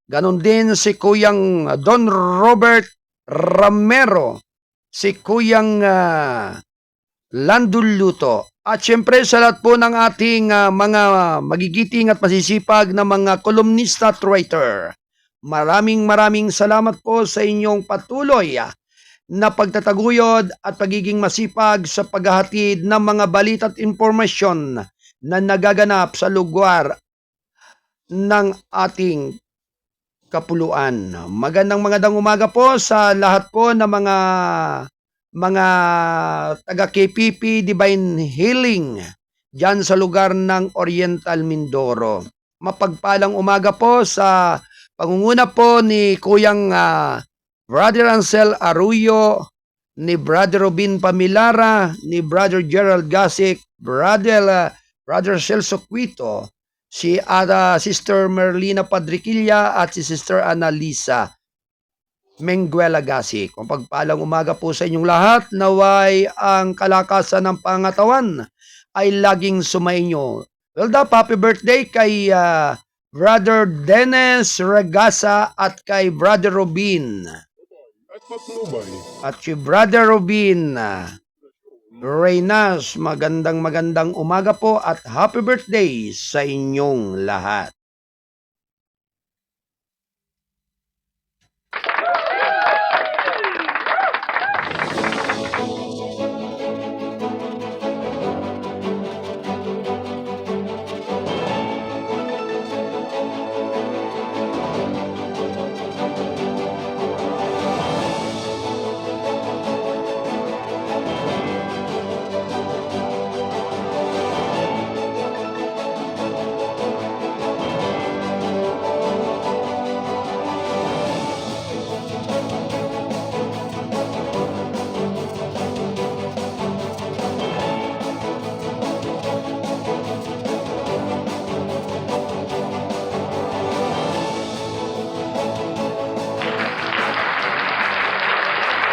[SPEAKER 2] ganon din si Kuyang Don Robert Ramero, si Kuyang Landul Luto. At syempre sa lahat po ng ating mga magigiting at masisipag na mga kolumnista at writer. Maraming salamat po sa inyong patuloy na pagtataguyod at pagiging masipag sa paghahatid ng mga balita at impormasyon na nagaganap sa lugar ng ating kapuluan. Magandang umaga po sa lahat po ng mga mga taga KPP Divine Healing dyan sa lugar ng Oriental Mindoro. Mapagpalang umaga po sa pangunguna po ni Kuyang Brother Ansel Arroyo, ni Brother Robin Pamilara, ni Brother Gerald Gasik, Brother Celso Quito, si Sister Merlina Padriquilla at si Sister Annalisa Menguela Gasik. Kung pagpalang umaga po sa inyong lahat, naway ang kalakasan ng pangatawan ay laging sumainyo. Well, happy birthday kay Brother Dennis Regasa at kay Brother Robin.
[SPEAKER 1] At patnubay,
[SPEAKER 2] At si Brother Robin Reynas, magandang umaga po at happy birthday sa inyong lahat.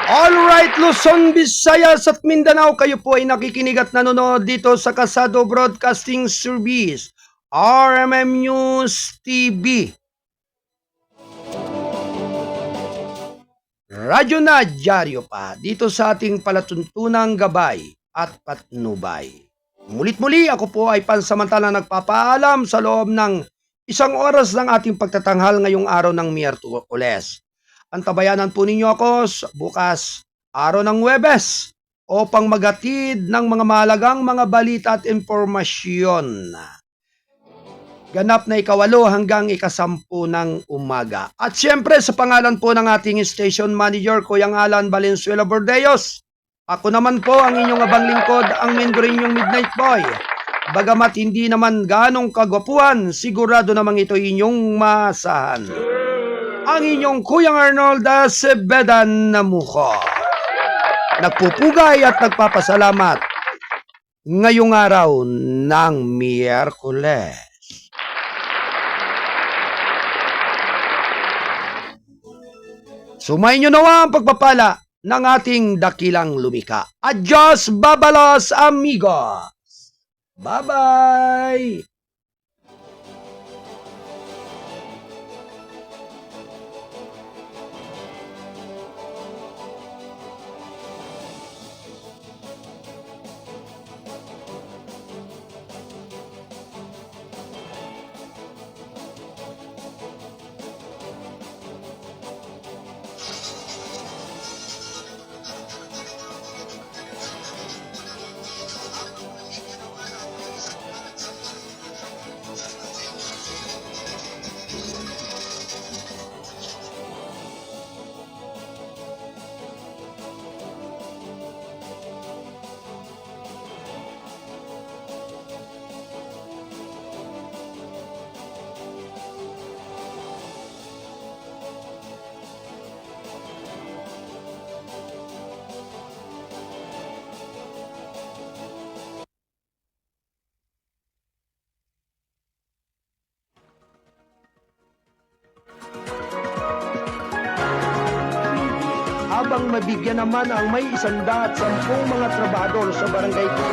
[SPEAKER 2] Alright, Luzon, Visayas at Mindanao, kayo po ay nakikinig at nanonood dito sa Kasado Broadcasting Service, RMM News TV. Radyo na dyaryo pa dito sa ating palatuntunang gabay at patnubay. Mulit-muli ako po ay pansamantala nagpapaalam sa loob ng 1 oras ng ating pagtatanghal ngayong araw ng Miyerkules. Antabayanan po ninyo ako bukas, araw ng Huwebes, upang maghatid ng mga mahalagang mga balita at impormasyon. Ganap na 8 hanggang 10 ng umaga. At siyempre sa pangalan po ng ating station manager, Kuyang Alan Valenzuela Bordeos, ako naman po ang inyong abang lingkod, ang miyembro ninyong Midnight Boy. Bagamat hindi naman ganong kagwapuhan, sigurado namang ito inyong maasahan. Ang inyong Kuyang Arnold Acevedan Namuko. Nagpupugay at nagpapasalamat ngayong araw ng Miyerkules. Sumayin nyo nawa ang pagpapala ng ating dakilang lumika. Adios, babalos, amigos! Bye-bye! Habang mabigyan naman ang may 110 mga trabahador sa barangay ko.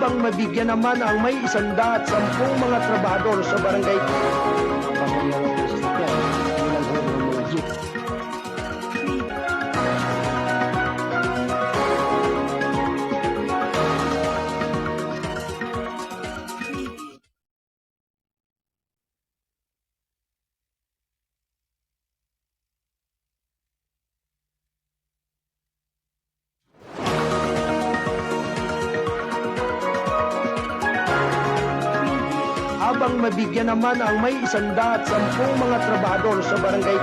[SPEAKER 2] habang mabigyan naman ang may 110 mga trabahador sa barangay. Habang mabigyan naman ang may 110 mga trabahador sa barangay.